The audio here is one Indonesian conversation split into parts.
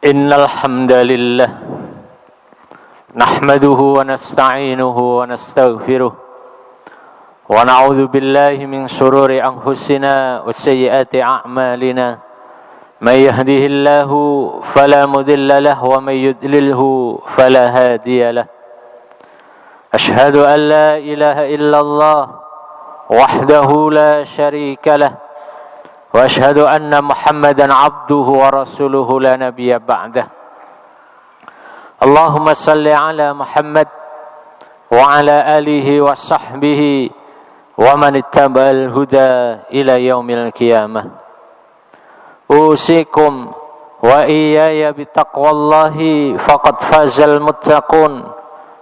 إن الحمد لله نحمده ونستعينه ونستغفره ونعوذ بالله من شرور أنفسنا وسيئات أعمالنا من يهده الله فلا مضل له ومن يضلله فلا هادي له أشهد أن لا إله إلا الله وحده لا شريك له وأشهد أن محمدا عبده ورسوله لا نبي بعده اللهم صل على محمد وعلى آله وصحبه ومن اتبع الهدى إلى يوم القيامة أوصيكم وإياي بتقوى الله فقد فاز المتقون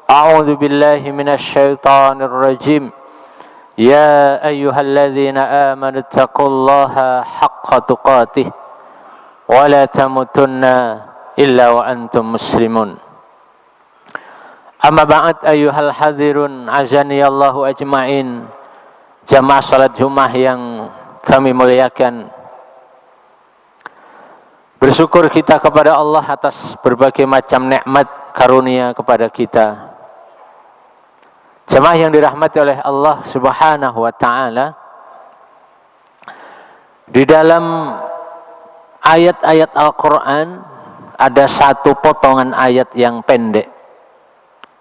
أعوذ بالله من الشيطان الرجيم يا أيها الذين آمنوا اتقوا الله حق تقاته ولا تموتن إلا وأنتم مسلمون أما بعد أيها الحاضرون عزني الله أجمعين jamaah salat Jumat yang kami muliakan, bersyukur kita kepada Allah atas berbagai macam nikmat karunia kepada kita. Jemaah yang dirahmati oleh Allah Subhanahu wa taala, di dalam ayat-ayat Al-Qur'an ada satu potongan ayat yang pendek.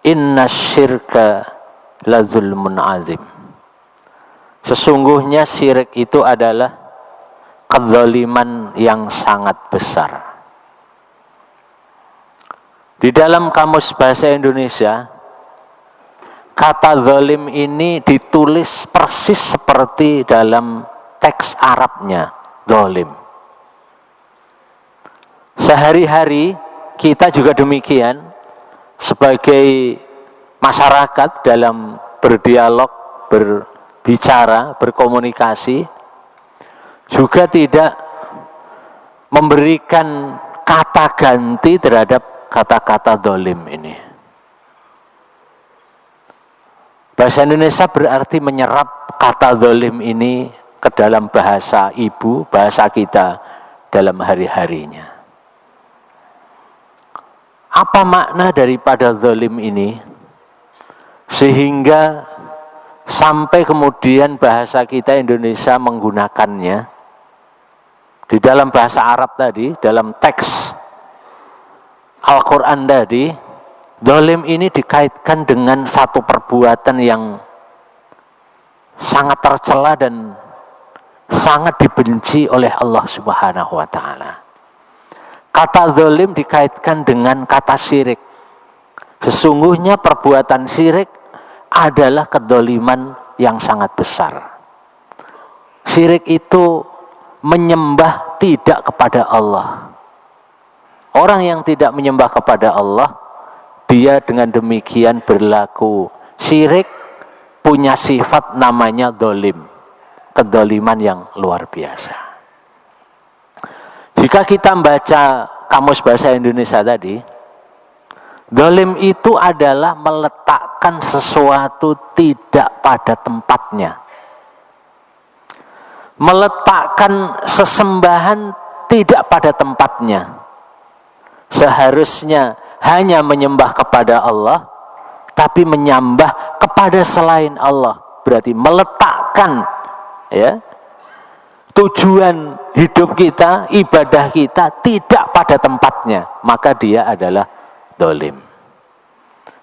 Innasyirka lazulmun azim. Sesungguhnya syirik itu adalah kezaliman yang sangat besar. Di dalam Kamus Bahasa Indonesia, kata zalim ini ditulis persis seperti dalam teks Arabnya, zalim. Sehari-hari kita juga demikian, sebagai masyarakat dalam berdialog, berbicara, berkomunikasi, juga tidak memberikan kata ganti terhadap kata-kata zalim ini. Bahasa Indonesia berarti menyerap kata zalim ini ke dalam bahasa ibu, bahasa kita dalam hari-harinya. Apa makna daripada zalim ini? Sehingga sampai kemudian bahasa kita Indonesia menggunakannya. Di dalam bahasa Arab tadi, dalam teks Al-Quran tadi, zalim ini dikaitkan dengan satu perbuatan yang sangat tercela dan sangat dibenci oleh Allah Subhanahu wa taala. Kata zalim dikaitkan dengan kata syirik. Sesungguhnya perbuatan syirik adalah kedzaliman yang sangat besar. Syirik itu menyembah tidak kepada Allah. Orang yang tidak menyembah kepada Allah, dia dengan demikian berlaku syirik, punya sifat namanya zalim. Kedzaliman yang luar biasa. Jika kita membaca Kamus Bahasa Indonesia tadi, zalim itu adalah meletakkan sesuatu tidak pada tempatnya. Meletakkan sesembahan tidak pada tempatnya. Seharusnya hanya menyembah kepada Allah, tapi menyembah kepada selain Allah. Berarti meletakkan tujuan hidup kita, ibadah kita tidak pada tempatnya. Maka dia adalah zalim.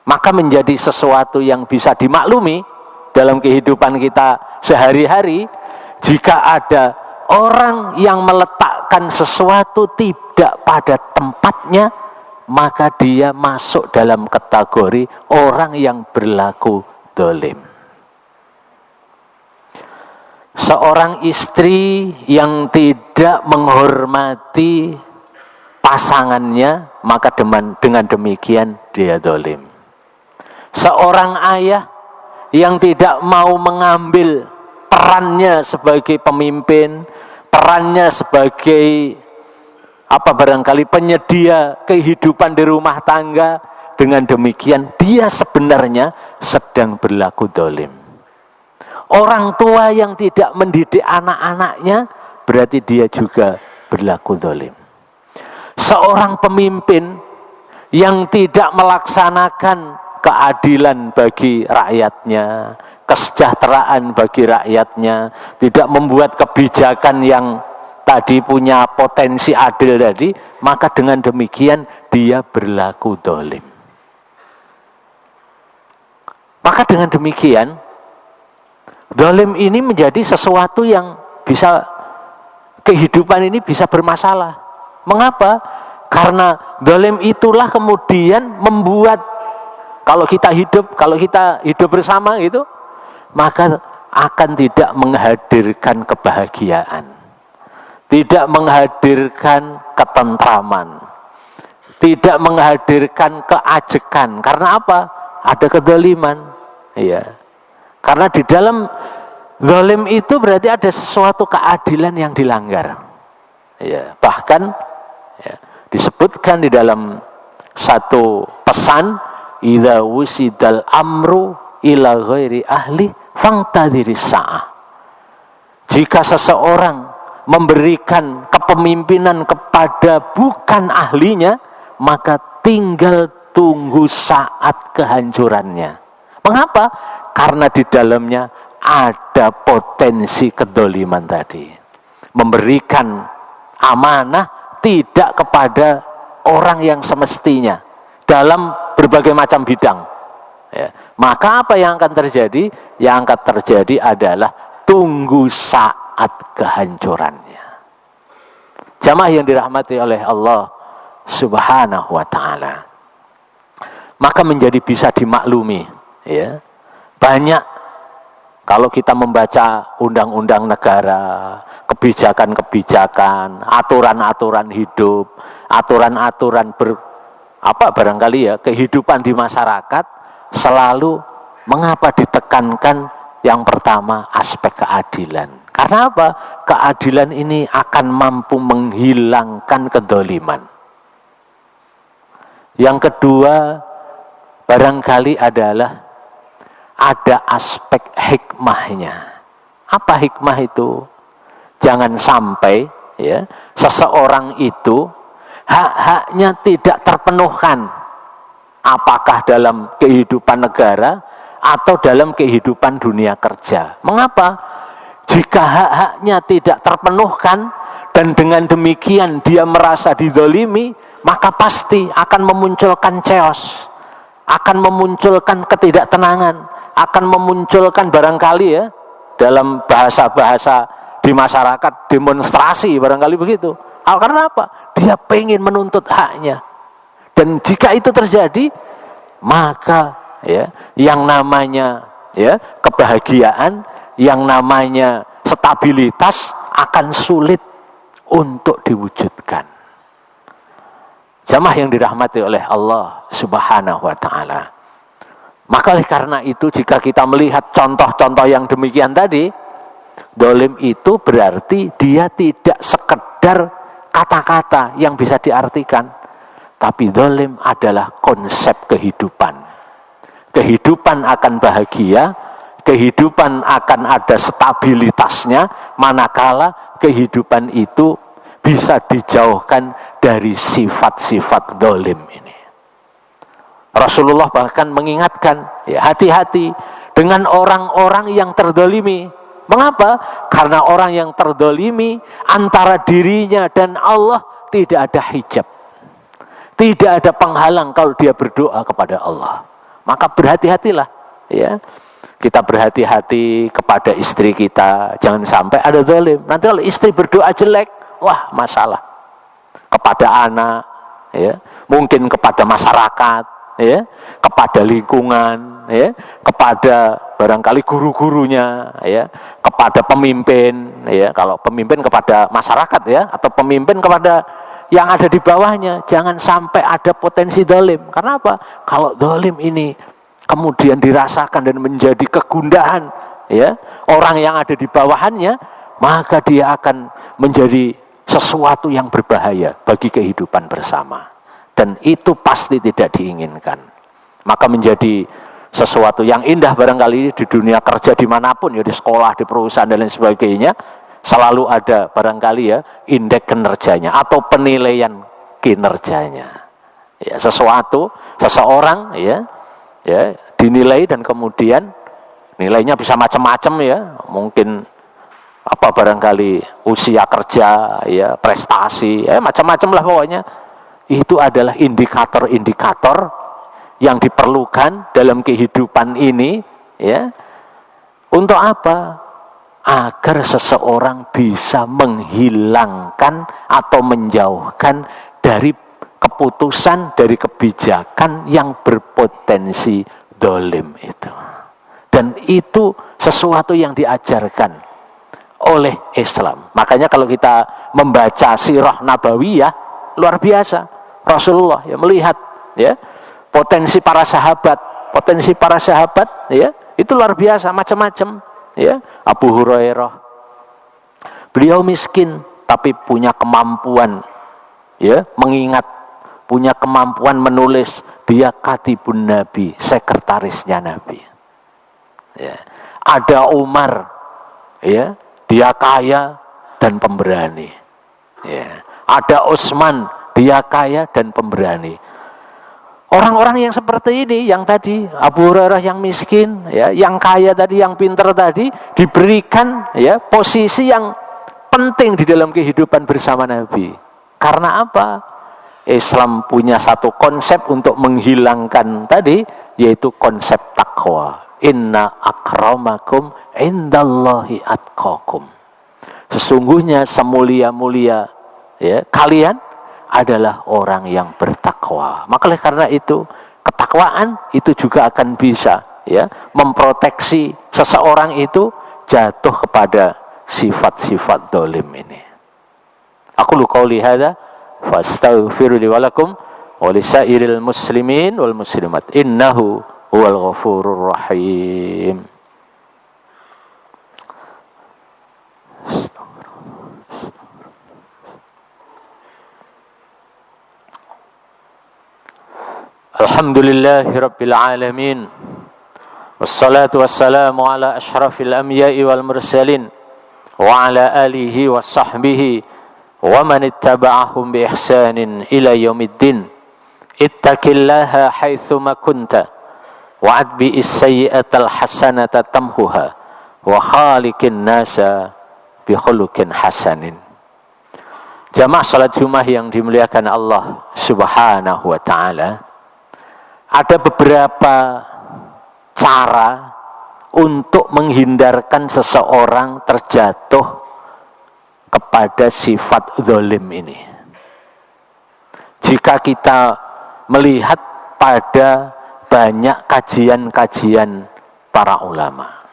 Maka menjadi sesuatu yang bisa dimaklumi dalam kehidupan kita sehari-hari. Jika ada orang yang meletakkan sesuatu tidak pada tempatnya, maka dia masuk dalam kategori orang yang berlaku zalim. Seorang istri yang tidak menghormati pasangannya, maka dengan demikian dia zalim. Seorang ayah yang tidak mau mengambil perannya sebagai pemimpin, perannya sebagai barangkali penyedia kehidupan di rumah tangga, dengan demikian dia sebenarnya sedang berlaku zalim. Orang tua yang tidak mendidik anak-anaknya, berarti dia juga berlaku zalim. seorang pemimpin yang tidak melaksanakan keadilan bagi rakyatnya, kesejahteraan bagi rakyatnya, tidak membuat kebijakan yang tadi punya potensi adil tadi, maka dengan demikian dia berlaku dolim. Maka dengan demikian, dolim ini menjadi sesuatu yang bisa, kehidupan ini bisa bermasalah. Mengapa? Karena dolim itulah kemudian membuat, kalau kita hidup bersama gitu, maka akan tidak menghadirkan kebahagiaan, tidak menghadirkan ketentraman, tidak menghadirkan keajekan. Karena apa? Ada kedoliman. Iya. Karena di dalam zalim itu berarti ada sesuatu keadilan yang dilanggar. Iya. Bahkan ya, disebutkan di dalam satu pesan, idza wusidal amru ila ghairi ahli fangtadhiris sa'ah. Jika seseorang memberikan kepemimpinan kepada bukan ahlinya, maka tinggal tunggu saat kehancurannya. Mengapa? Karena di dalamnya ada potensi kedoliman tadi. Memberikan amanah tidak kepada orang yang semestinya dalam berbagai macam bidang. Ya. Maka apa yang akan terjadi? Yang akan terjadi adalah tunggu saat kehancurannya. Jamaah yang dirahmati oleh Allah Subhanahu wa ta'ala. Maka menjadi bisa dimaklumi. Ya, banyak kalau kita membaca undang-undang negara, kebijakan-kebijakan, aturan-aturan hidup, aturan-aturan barangkali ya kehidupan di masyarakat, selalu mengapa ditekankan yang pertama aspek keadilan. Karena apa? Keadilan ini akan mampu menghilangkan kedoliman. Yang kedua barangkali adalah ada aspek hikmahnya. Apa hikmah itu? Jangan sampai ya seseorang itu hak-haknya tidak terpenuhkan, apakah dalam kehidupan negara atau dalam kehidupan dunia kerja. Mengapa? Jika hak-haknya tidak terpenuhkan dan dengan demikian dia merasa dizalimi, maka pasti akan memunculkan chaos, akan memunculkan ketidaktenangan, akan memunculkan barangkali ya dalam bahasa-bahasa di masyarakat demonstrasi barangkali begitu. Karena apa? Dia pengen menuntut haknya. Dan jika itu terjadi, maka ya yang namanya ya kebahagiaan, yang namanya stabilitas akan sulit untuk diwujudkan. Jamaah yang dirahmati oleh Allah Subhanahu wa ta'ala. Maka oleh karena itu jika kita melihat contoh-contoh yang demikian tadi, dolim itu berarti dia tidak sekedar kata-kata yang bisa diartikan, tapi dolim adalah konsep kehidupan. Kehidupan akan bahagia, kehidupan akan ada stabilitasnya, manakala kehidupan itu bisa dijauhkan dari sifat-sifat dolim ini. Rasulullah bahkan mengingatkan, ya, hati-hati dengan orang-orang yang terdolimi. Mengapa? Karena orang yang terdolimi antara dirinya dan Allah tidak ada hijab, tidak ada penghalang kalau dia berdoa kepada Allah. Maka berhati-hatilah, ya. Kita berhati-hati kepada istri kita, jangan sampai ada dolim. Nanti kalau istri berdoa jelek, wah masalah. Kepada anak, ya, mungkin kepada masyarakat, ya, kepada lingkungan, ya, kepada barangkali guru-gurunya, ya, kepada pemimpin, ya, kalau pemimpin kepada masyarakat, ya, atau pemimpin kepada yang ada di bawahnya, jangan sampai ada potensi dolim. Karena apa? Kalau dolim ini kemudian dirasakan dan menjadi kegundahan, ya, orang yang ada di bawahannya, maka dia akan menjadi sesuatu yang berbahaya bagi kehidupan bersama. Dan itu pasti tidak diinginkan. Maka menjadi sesuatu yang indah barangkali di dunia kerja dimanapun, ya, di sekolah, di perusahaan dan lain sebagainya, selalu ada barangkali ya indeks kinerjanya atau penilaian kinerjanya. Ya, seseorang ya dinilai dan kemudian nilainya bisa macam-macam ya, mungkin barangkali usia kerja ya, prestasi macam-macam lah pokoknya. Itu adalah indikator-indikator yang diperlukan dalam kehidupan ini ya. Untuk apa? Agar seseorang bisa menghilangkan atau menjauhkan dari keputusan, dari kebijakan yang berpotensi dolim itu. Dan itu sesuatu yang diajarkan oleh Islam. Makanya kalau kita membaca sirah nabawiyah, luar biasa. Rasulullah ya melihat ya potensi para sahabat ya, itu luar biasa, macam-macam ya. Abu Hurairah, beliau miskin tapi punya kemampuan ya mengingat, punya kemampuan menulis, dia katibun Nabi, sekretarisnya Nabi ya. Ada Umar ya, dia kaya dan pemberani ya. Ada Utsman, dia kaya dan pemberani. Orang-orang yang seperti ini, yang tadi Abu Hurairah yang miskin, ya, yang kaya tadi, yang pintar tadi, diberikan ya posisi yang penting di dalam kehidupan bersama Nabi. Karena apa? Islam punya satu konsep untuk menghilangkan tadi, yaitu konsep takwa. Inna akramakum indallahi atqakum. Sesungguhnya semulia-mulia ya kalian adalah orang yang bertakwa. Maka karena itu ketakwaan itu juga akan bisa ya memproteksi seseorang itu jatuh kepada sifat-sifat dolim ini. Aku qauli hadza fastaghfiru li wa lakum wa lisairil muslimin wal muslimat innahu huwal ghafurur rahim. Alhamdulillahi Rabbil Alamin. Wassalatu wassalamu ala ashrafil anbiya'i wal mursalin wa ala alihi wa sahbihi wa man ittaba'ahum bi ihsanin ila yaumiddin. Ittaqillaha haitsuma kunta wa adbi as-sayyi'atal hasanata tamhuha wa khaliqin nasa bi khuluqin hasanin. Jamaah salat Jumat yang dimuliakan Allah Subhanahu wa taala. Ada beberapa cara untuk menghindarkan seseorang terjatuh kepada sifat zalim ini. Jika kita melihat pada banyak kajian-kajian para ulama.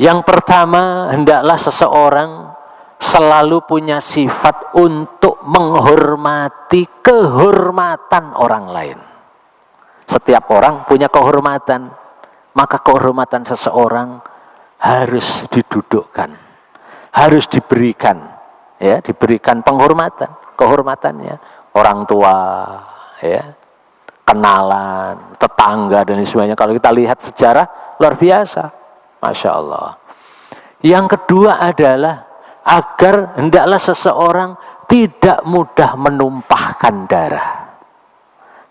Yang pertama, hendaklah seseorang selalu punya sifat untuk menghormati kehormatan orang lain. Setiap orang punya kehormatan, maka kehormatan seseorang harus didudukkan, harus diberikan, ya, diberikan kehormatannya. Orang tua, ya, kenalan, tetangga dan sebagainya. Kalau kita lihat sejarah luar biasa, masya Allah. Yang kedua adalah agar hendaklah seseorang tidak mudah menumpahkan darah.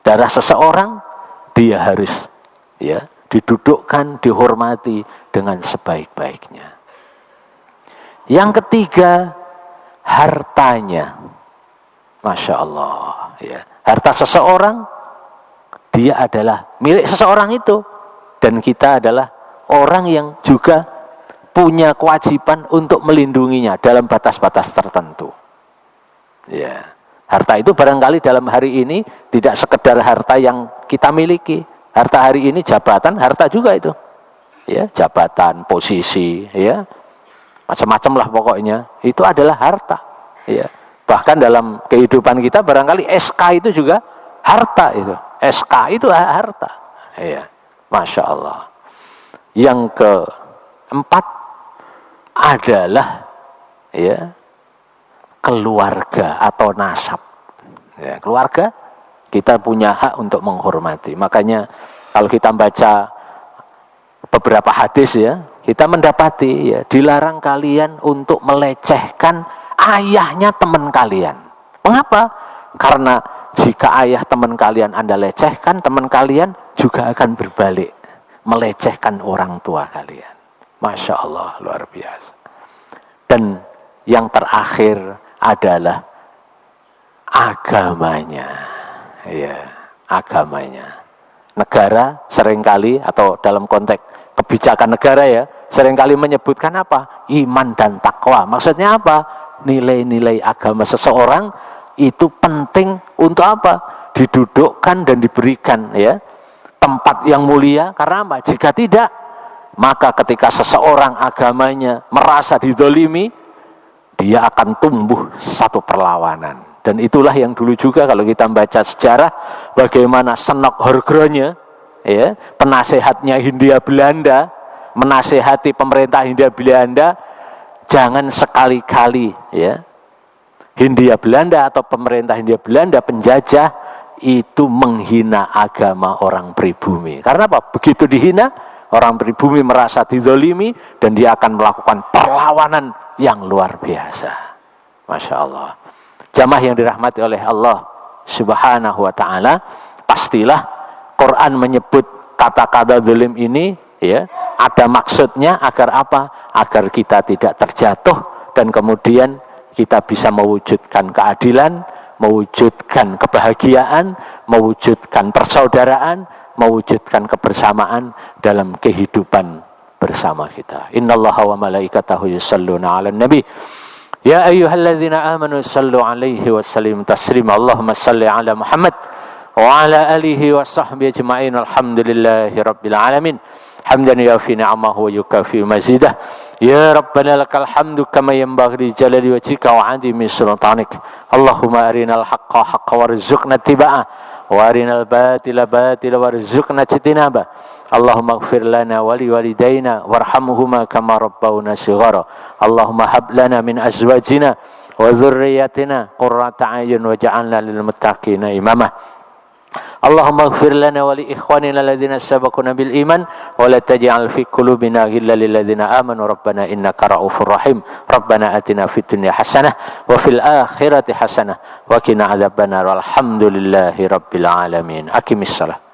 Darah seseorang dia harus ya didudukkan, dihormati dengan sebaik-baiknya. Yang ketiga, hartanya. Masya Allah. Ya. Harta seseorang, dia adalah milik seseorang itu. Dan kita adalah orang yang juga punya kewajiban untuk melindunginya dalam batas-batas tertentu. Ya. Harta itu barangkali dalam hari ini tidak sekedar harta yang kita miliki. Harta hari ini jabatan, harta juga itu. Ya, jabatan, posisi, ya. Macam-macam lah pokoknya. Itu adalah harta. Ya. Bahkan dalam kehidupan kita barangkali SK itu juga harta itu. SK itu harta. Ya. Masya Allah. Yang keempat adalah ya keluarga atau nasab. Ya, keluarga kita punya hak untuk menghormati. Makanya kalau kita baca beberapa hadis ya, kita mendapati ya dilarang kalian untuk melecehkan ayahnya teman kalian. Mengapa? Karena jika ayah teman kalian Anda lecehkan, teman kalian juga akan berbalik melecehkan orang tua kalian. Masya Allah, luar biasa. Dan yang terakhir adalah agamanya. Ya, agamanya. Negara seringkali, atau dalam konteks kebijakan negara ya, seringkali menyebutkan apa? Iman dan takwa. Maksudnya apa? Nilai-nilai agama seseorang itu penting untuk apa? Didudukkan dan diberikan ya tempat yang mulia. Karena apa? Jika tidak, maka ketika seseorang agamanya merasa didolimi, dia akan tumbuh satu perlawanan. Dan itulah yang dulu juga kalau kita membaca sejarah, bagaimana Senok Horgronya, ya, penasehatnya Hindia Belanda, menasehati pemerintah Hindia Belanda, jangan sekali-kali ya Hindia Belanda atau pemerintah Hindia Belanda penjajah itu menghina agama orang pribumi. Karena apa? Begitu dihina, orang pribumi merasa dizalimi dan dia akan melakukan perlawanan yang luar biasa. Masya Allah. Jamaah yang dirahmati oleh Allah Subhanahu wa ta'ala, pastilah Quran menyebut kata-kata zalim ini ya, ada maksudnya agar apa? Agar kita tidak terjatuh dan kemudian kita bisa mewujudkan keadilan, mewujudkan kebahagiaan, mewujudkan persaudaraan, mewujudkan kebersamaan dalam kehidupan bersama kita. Innallaha wa malaikatahu yusalluna 'alan nabi. Ya ayyuhalladzina amanu sallu 'alaihi wa sallimu taslima. Allahumma salli 'ala Muhammad wa 'ala alihi wa sahbihi ajma'in. Alhamdulillahi rabbil alamin. Hamdan yafi ni'amahu wa yukafi mazidah. Ya Rabbana lakal hamdu kama yanbaghi li jalali wajhika wa 'azimi sultanik. Allahumma arinal haqqa haqqan warzuqna ittiba'ah wa arinal batila batila warzuqna ijtinabah. Allahumma ighfir lana wa li walidayna warhamhuma kama rabbawna shighara. Allahumma hab lana min azwajina wa dhurriyyatina qurrata a'yun waj'alna lil muttaqina imama. Allahumma ighfir lana wa li ikhwanina alladhina sabaquna bil iman wa la taj'al fi qulubina ghillan lil ladzina amanu rabbana innaka ra'ufur rahim. Rabbana atina fid dunya hasanah wa fil akhirati hasanah wa qina adzabannar. Walhamdulillahi rabbil alamin. Aqimissalah.